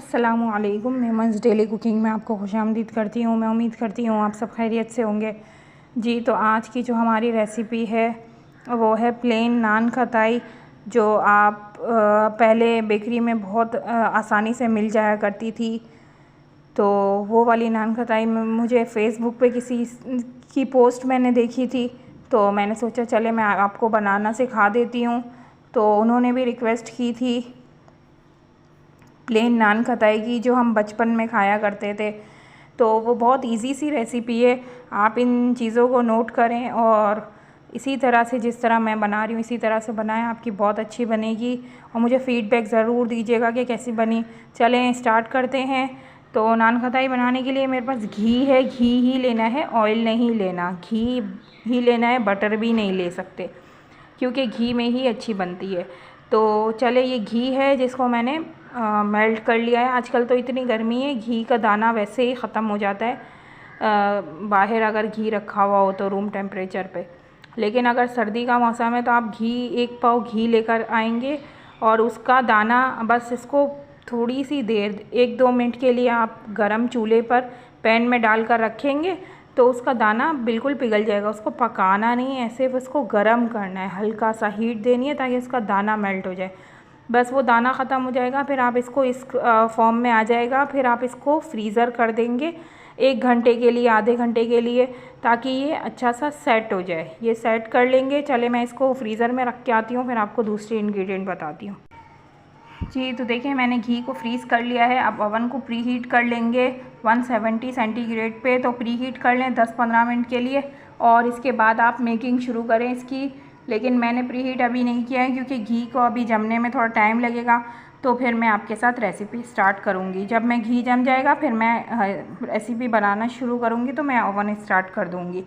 अस्सलामुअलैकुम। Memons daily cooking में आपको खुशामदीद करती हूँ। मैं उम्मीद करती हूँ आप सब खैरियत से होंगे। जी, तो आज की जो हमारी रेसिपी है वो है प्लेन नान खताई, जो आप पहले बेकरी में बहुत आसानी से मिल जाया करती थी। तो वो वाली नान खताई में मुझे फ़ेसबुक पे किसी की पोस्ट मैंने देखी थी, तो मैंने सोचा चले मैं आपको बनाना सिखा देती हूँ। तो उन्होंने भी रिक्वेस्ट की थी प्लेन नान खताई की, जो हम बचपन में खाया करते थे। तो वो बहुत इजी सी रेसिपी है। आप इन चीज़ों को नोट करें और इसी तरह से जिस तरह मैं बना रही हूँ इसी तरह से बनाएं, आपकी बहुत अच्छी बनेगी। और मुझे फ़ीडबैक ज़रूर दीजिएगा कि कैसी बनी। चलें स्टार्ट करते हैं। तो नान खताई बनाने के लिए मेरे पास घी है, घी ही लेना है, ऑयल नहीं लेना, घी ही लेना है, बटर भी नहीं ले सकते क्योंकि घी में ही अच्छी बनती है। तो चले, ये घी है जिसको मैंने मेल्ट कर लिया है। आजकल तो इतनी गर्मी है, घी का दाना वैसे ही ख़त्म हो जाता है बाहर अगर घी रखा हुआ हो तो रूम टेम्परेचर पे। लेकिन अगर सर्दी का मौसम है तो आप घी 1 पाव घी लेकर आएंगे और उसका दाना बस इसको थोड़ी सी देर 1-2 मिनट के लिए आप गरम चूल्हे पर पैन में डालकर रखेंगे तो उसका दाना बिल्कुल पिघल जाएगा। उसको पकाना नहीं है, सिर्फ उसको गरम करना है, हल्का सा हीट देनी है ताकि उसका दाना मेल्ट हो जाए। बस वो दाना ख़त्म हो जाएगा, फिर आप इसको इस फॉर्म में आ जाएगा। फिर आप इसको फ्रीज़र कर देंगे 1 घंटे के लिए, आधे घंटे के लिए, ताकि ये अच्छा सा सेट हो जाए। ये सेट कर लेंगे। चले मैं इसको फ्रीज़र में रख के आती हूँ, फिर आपको दूसरी इंग्रेडिएंट बताती हूँ। जी, तो देखिए मैंने घी को फ्रीज़ कर लिया है। अब ओवन को प्री हीट कर लेंगे 170 सेंटीग्रेड पे। तो प्री हीट कर लें 10-15 मिनट के लिए और इसके बाद आप मेकिंग शुरू करें इसकी। लेकिन मैंने प्री हीट अभी नहीं किया है क्योंकि घी को अभी जमने में थोड़ा टाइम लगेगा। तो फिर मैं आपके साथ रेसिपी स्टार्ट करूँगी। जब मैं घी जम जाएगा फिर मैं रेसिपी बनाना शुरू करूँगी, तो मैं ओवन स्टार्ट कर दूँगी।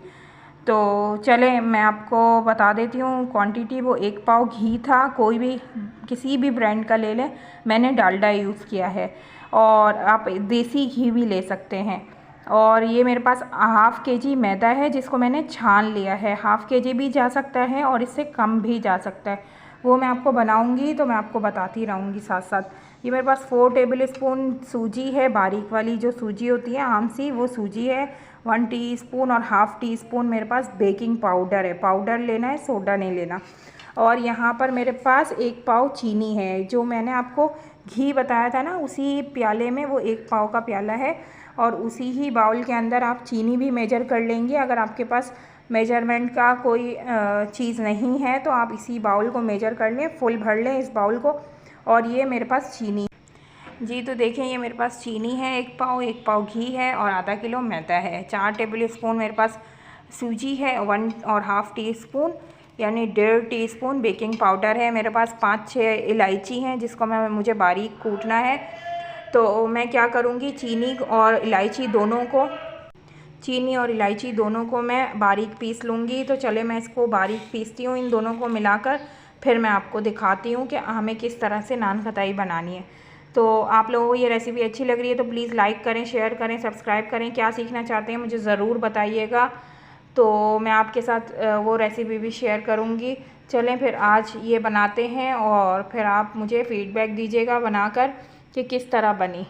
तो चले मैं आपको बता देती हूँ क्वांटिटी। वो 1 पाव घी था, कोई भी किसी भी ब्रांड का ले लें। मैंने डालडा यूज़ किया है और आप देसी घी भी ले सकते हैं। और ये मेरे पास ½ kg मैदा है जिसको मैंने छान लिया है। ½ kg भी जा सकता है और इससे कम भी जा सकता है। वो मैं आपको बनाऊंगी तो मैं आपको बताती रहूँगी साथ साथ। ये मेरे पास 4 टेबल स्पून सूजी है, बारीक वाली जो सूजी होती है आम सी, वो सूजी है। 1 टीस्पून और ½ टीस्पून मेरे पास बेकिंग पाउडर है। पाउडर लेना है, सोडा नहीं लेना। और यहाँ पर मेरे पास 1 पाव चीनी है। जो मैंने आपको घी बताया था ना, उसी प्याले में वो 1 पाव का प्याला है और उसी ही बाउल के अंदर आप चीनी भी मेजर कर लेंगे। अगर आपके पास मेजरमेंट का कोई चीज़ नहीं है तो आप इसी बाउल को मेजर कर लें, फुल भर लें इस बाउल को। और ये मेरे पास चीनी। जी, तो देखें ये मेरे पास चीनी है 1 पाव घी है और ½ किलो मैदा है। 4 टेबल स्पून मेरे पास सूजी है, 1.5 टीस्पून यानी 1.5 टीस्पून बेकिंग पाउडर है। मेरे पास 5-6 इलायची हैं जिसको मुझे बारीक कूटना है। तो मैं क्या करूँगी, चीनी और इलायची दोनों को मैं बारीक पीस लूँगी। तो चले मैं इसको बारीक पीसती हूँ, इन दोनों को मिलाकर। फिर मैं आपको दिखाती हूँ कि हमें किस तरह से नान खताई बनानी है। तो आप लोगों को ये रेसिपी अच्छी लग रही है तो प्लीज़ लाइक करें, शेयर करें, सब्सक्राइब करें। क्या सीखना चाहते हैं मुझे ज़रूर बताइएगा, तो मैं आपके साथ वो रेसिपी भी शेयर करूँगी। चलें फिर आज ये बनाते हैं और फिर आप मुझे फ़ीडबैक दीजिएगा बनाकर कि किस तरह बनी।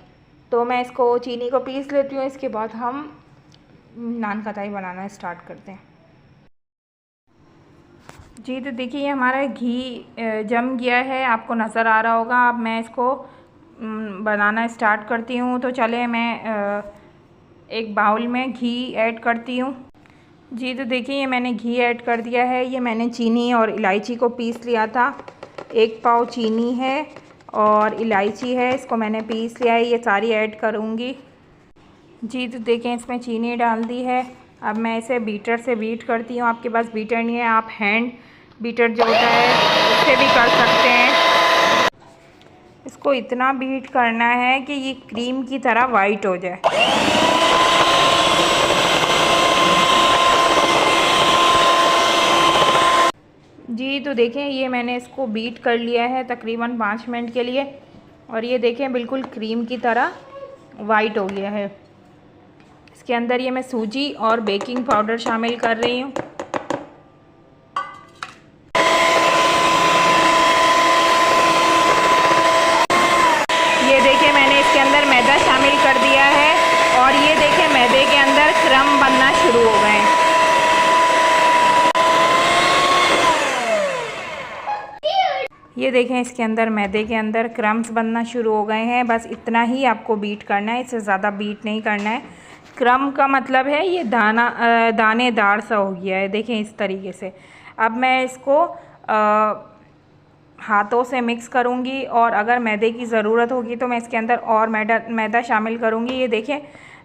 तो मैं इसको चीनी को पीस लेती हूँ, इसके बाद हम नान खताई बनाना स्टार्ट करते हैं। जी, तो देखिए ये हमारा घी जम गया है, आपको नज़र आ रहा होगा। अब मैं इसको बनाना स्टार्ट करती हूँ। तो चले मैं एक बाउल में घी ऐड करती हूँ। जी, तो देखिए ये मैंने घी ऐड कर दिया है। ये मैंने चीनी और इलायची को पीस लिया था। 1 पाव चीनी है और इलायची है, इसको मैंने पीस लिया है। ये सारी ऐड करूँगी। जी, तो देखें इसमें चीनी डाल दी है। अब मैं इसे बीटर से बीट करती हूँ। आपके पास बीटर नहीं है, आप हैंड बीटर जो होता है उससे भी कर सकते हैं। इसको इतना बीट करना है कि ये क्रीम की तरह वाइट हो जाए। जी, तो देखें ये मैंने इसको बीट कर लिया है तकरीबन 5 मिनट के लिए और ये देखें बिल्कुल क्रीम की तरह वाइट हो गया है। इसके अंदर ये मैं सूजी और बेकिंग पाउडर शामिल कर रही हूँ। ये देखिए मैंने इसके अंदर मैदा शामिल कर दिया है और ये देखें मैदे के अंदर क्रम बनना शुरू हो गए हैं। ये देखें इसके अंदर मैदे के अंदर क्रम्स बनना शुरू हो गए हैं। बस इतना ही आपको बीट करना है, इससे ज़्यादा बीट नहीं करना है। क्रम का मतलब है ये दानेदार सा हो गया है, देखें इस तरीके से। अब मैं इसको हाथों से मिक्स करूँगी और अगर मैदे की ज़रूरत होगी तो मैं इसके अंदर और मैदा शामिल करूँगी। ये देखें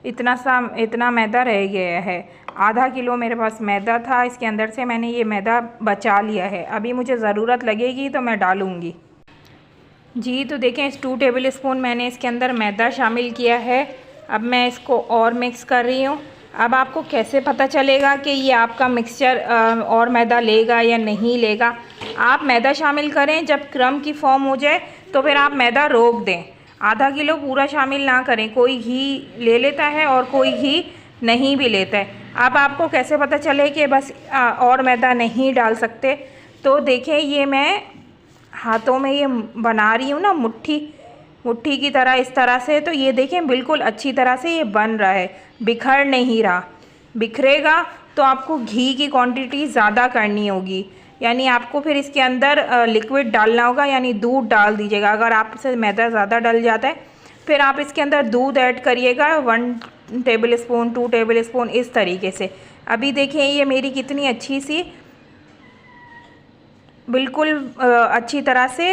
इतना मैदा रह गया है। आधा किलो मेरे पास मैदा था, इसके अंदर से मैंने ये मैदा बचा लिया है। अभी मुझे ज़रूरत लगेगी तो मैं डालूँगी। जी तो देखें इस 2 टेबल स्पून मैंने इसके अंदर मैदा शामिल किया है। अब मैं इसको और मिक्स कर रही हूँ। अब आपको कैसे पता चलेगा कि ये आपका मिक्सचर और मैदा लेगा या नहीं लेगा? आप मैदा शामिल करें, जब क्रम की फॉर्म हो जाए तो फिर आप मैदा रोक दें। आधा किलो पूरा शामिल ना करें। कोई घी ले लेता है और कोई घी नहीं भी लेता है। अब आपको कैसे पता चले कि बस और मैदा नहीं डाल सकते? तो देखें ये मैं हाथों में ये बना रही हूँ ना मुट्ठी की तरह, इस तरह से। तो ये देखें बिल्कुल अच्छी तरह से ये बन रहा है, बिखर नहीं रहा। बिखरेगा तो आपको घी की क्वांटिटी ज़्यादा करनी होगी, यानी आपको फिर इसके अंदर लिक्विड डालना होगा, यानी दूध डाल दीजिएगा। अगर आपसे मैदा ज़्यादा डल जाता है फिर आप इसके अंदर दूध ऐड करिएगा, 1 टेबल स्पून 2 टेबल स्पून इस तरीके से। अभी देखिए ये मेरी कितनी अच्छी सी बिल्कुल अच्छी तरह से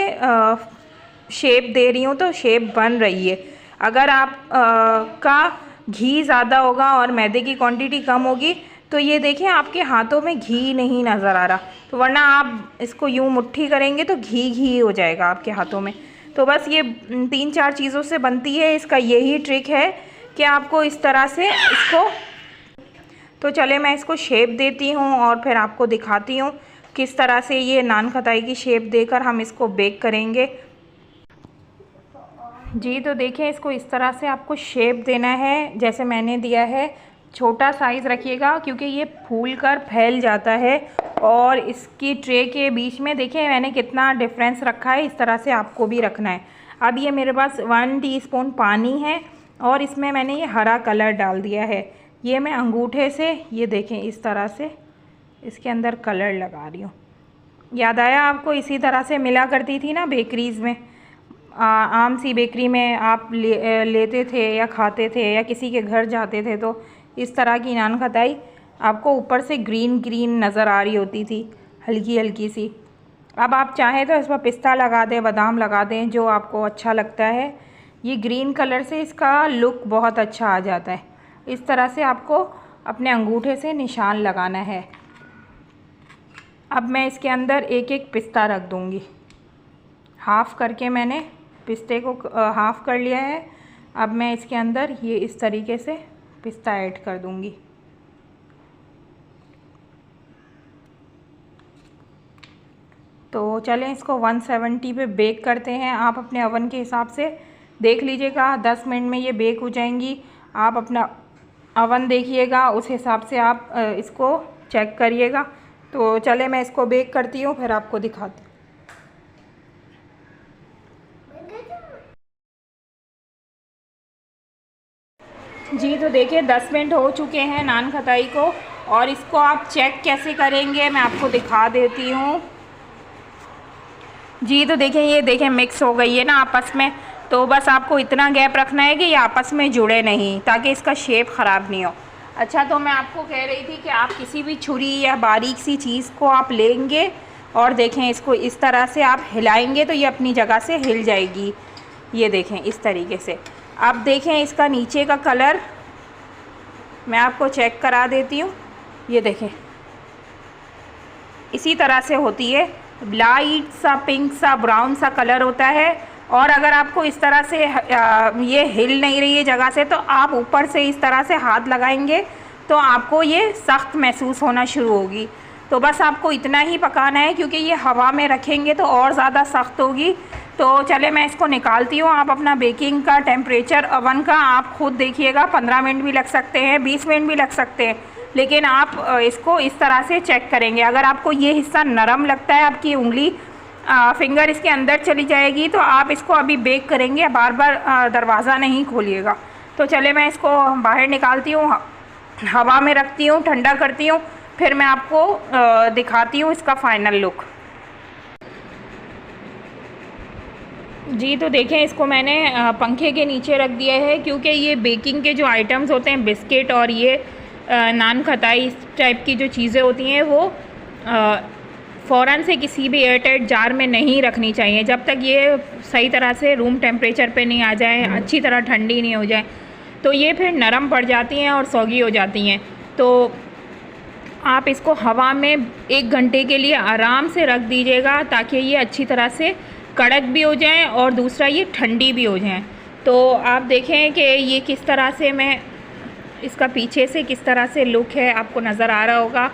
शेप दे रही हूँ, तो शेप बन रही है। अगर आप का घी ज़्यादा होगा और मैदे की क्वांटिटी कम होगी तो ये देखें आपके हाथों में घी नहीं नज़र आ रहा, तो वरना आप इसको यूँ मुट्ठी करेंगे तो घी हो जाएगा आपके हाथों में। तो बस ये 3-4 चीज़ों से बनती है। इसका यही ट्रिक है कि आपको इस तरह से इसको, तो चले मैं इसको शेप देती हूँ और फिर आपको दिखाती हूँ किस तरह से ये नान खताई की शेप देकर हम इसको बेक करेंगे। जी तो देखें इसको इस तरह से आपको शेप देना है जैसे मैंने दिया है। छोटा साइज़ रखिएगा क्योंकि ये फूल कर फैल जाता है। और इसकी ट्रे के बीच में देखिए मैंने कितना डिफरेंस रखा है, इस तरह से आपको भी रखना है। अब ये मेरे पास 1 टीस्पून पानी है और इसमें मैंने ये हरा कलर डाल दिया है। ये मैं अंगूठे से ये देखें इस तरह से इसके अंदर कलर लगा रही हूँ। याद आया आपको? इसी तरह से मिला करती थी ना बेकरीज़ में, आम सी बेकरी में आप लेते थे या खाते थे या किसी के घर जाते थे तो इस तरह की नान खताई आपको ऊपर से ग्रीन नज़र आ रही होती थी, हल्की सी। अब आप चाहें तो इस पर पिस्ता लगा दें, बादाम लगा दें, जो आपको अच्छा लगता है। ये ग्रीन कलर से इसका लुक बहुत अच्छा आ जाता है। इस तरह से आपको अपने अंगूठे से निशान लगाना है। अब मैं इसके अंदर एक पिस्ता रख दूँगी। हाफ़ करके मैंने पिस्ते को हाफ़ कर लिया है। अब मैं इसके अंदर ये इस तरीके से पिस्ता ऐड कर दूँगी। तो चलें इसको 170 पे बेक करते हैं। आप अपने अवन के हिसाब से देख लीजिएगा, 10 मिनट में ये बेक हो जाएंगी। आप अपना अवन देखिएगा, उस हिसाब से आप इसको चेक करिएगा। तो चले मैं इसको बेक करती हूँ, फिर आपको दिखाती हूँ। जी तो देखिए 10 मिनट हो चुके हैं नान खताई को, और इसको आप चेक कैसे करेंगे मैं आपको दिखा देती हूँ। जी तो देखिए ये देखें मिक्स हो गई है ना आपस में। तो बस आपको इतना गैप रखना है कि ये आपस में जुड़े नहीं, ताकि इसका शेप ख़राब नहीं हो। अच्छा, तो मैं आपको कह रही थी कि आप किसी भी छुरी या बारीक सी चीज़ को आप लेंगे और देखें इसको इस तरह से आप हिलाएंगे तो ये अपनी जगह से हिल जाएगी। ये देखें इस तरीके से। अब देखें इसका नीचे का कलर मैं आपको चेक करा देती हूँ। ये देखें इसी तरह से होती है, लाइट सा पिंक सा ब्राउन सा कलर होता है। और अगर आपको इस तरह से ये हिल नहीं रही है जगह से, तो आप ऊपर से इस तरह से हाथ लगाएंगे तो आपको ये सख्त महसूस होना शुरू होगी। तो बस आपको इतना ही पकाना है, क्योंकि ये हवा में रखेंगे तो और ज़्यादा सख्त होगी। तो चले मैं इसको निकालती हूँ। आप अपना बेकिंग का टेम्परेचर अवन का आप खुद देखिएगा, 15 मिनट भी लग सकते हैं, 20 मिनट भी लग सकते हैं, लेकिन आप इसको इस तरह से चेक करेंगे। अगर आपको ये हिस्सा नरम लगता है, आपकी उंगली फिंगर इसके अंदर चली जाएगी। तो आप इसको अभी बेक करेंगे, बार बार दरवाज़ा नहीं खोलिएगा। तो चले मैं इसको बाहर निकालती हूँ, हवा में रखती हूँ, ठंडा करती हूँ, फिर मैं आपको दिखाती हूँ इसका फ़ाइनल लुक। जी तो देखें, इसको मैंने पंखे के नीचे रख दिया है, क्योंकि ये बेकिंग के जो आइटम्स होते हैं, बिस्किट और ये नान खटाई इस टाइप की जो चीज़ें होती हैं, वो फ़ौरन से किसी भी एयरटाइट जार में नहीं रखनी चाहिए जब तक ये सही तरह से रूम टेम्परेचर पे नहीं आ जाए, अच्छी तरह ठंडी नहीं हो जाए। तो ये फिर नरम पड़ जाती हैं और सौगी हो जाती हैं। तो आप इसको हवा में 1 घंटे के लिए आराम से रख दीजिएगा, ताकि ये अच्छी तरह से कड़क भी हो जाएं और दूसरा ये ठंडी भी हो जाएं। तो आप देखें कि ये किस तरह से, मैं इसका पीछे से किस तरह से लुक है, आपको नज़र आ रहा होगा।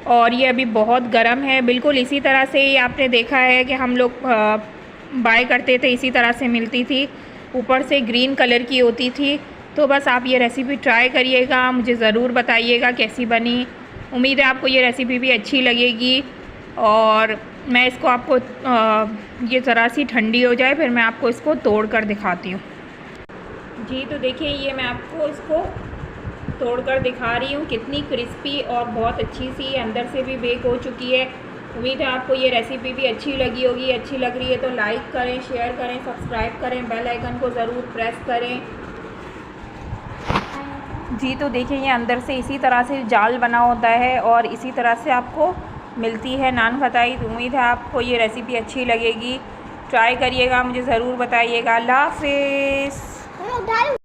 और ये अभी बहुत गर्म है, बिल्कुल इसी तरह से ही आपने देखा है कि हम लोग बाय करते थे, इसी तरह से मिलती थी, ऊपर से ग्रीन कलर की होती थी। तो बस आप ये रेसिपी ट्राई करिएगा, मुझे ज़रूर बताइएगा कैसी बनी। उम्मीद है आपको ये रेसिपी भी अच्छी लगेगी। और मैं इसको आपको ये ज़रा सी ठंडी हो जाए फिर मैं आपको इसको तोड़ कर दिखाती हूँ। जी तो देखिए, ये मैं आपको इसको तोड़ कर दिखा रही हूँ, कितनी क्रिस्पी और बहुत अच्छी सी अंदर से भी बेक हो चुकी है। उम्मीद है आपको ये रेसिपी भी अच्छी लगी होगी। अच्छी लग रही है तो लाइक करें, शेयर करें, सब्सक्राइब करें, बेल आइकन को ज़रूर प्रेस करें। जी तो देखिए, ये अंदर से इसी तरह से जाल बना होता है और इसी तरह से आपको मिलती है नान खटाई। तो उम्मीद है आपको ये रेसिपी अच्छी लगेगी, ट्राई करिएगा, मुझे ज़रूर बताइएगा। अल्लाह हाफ़िज़।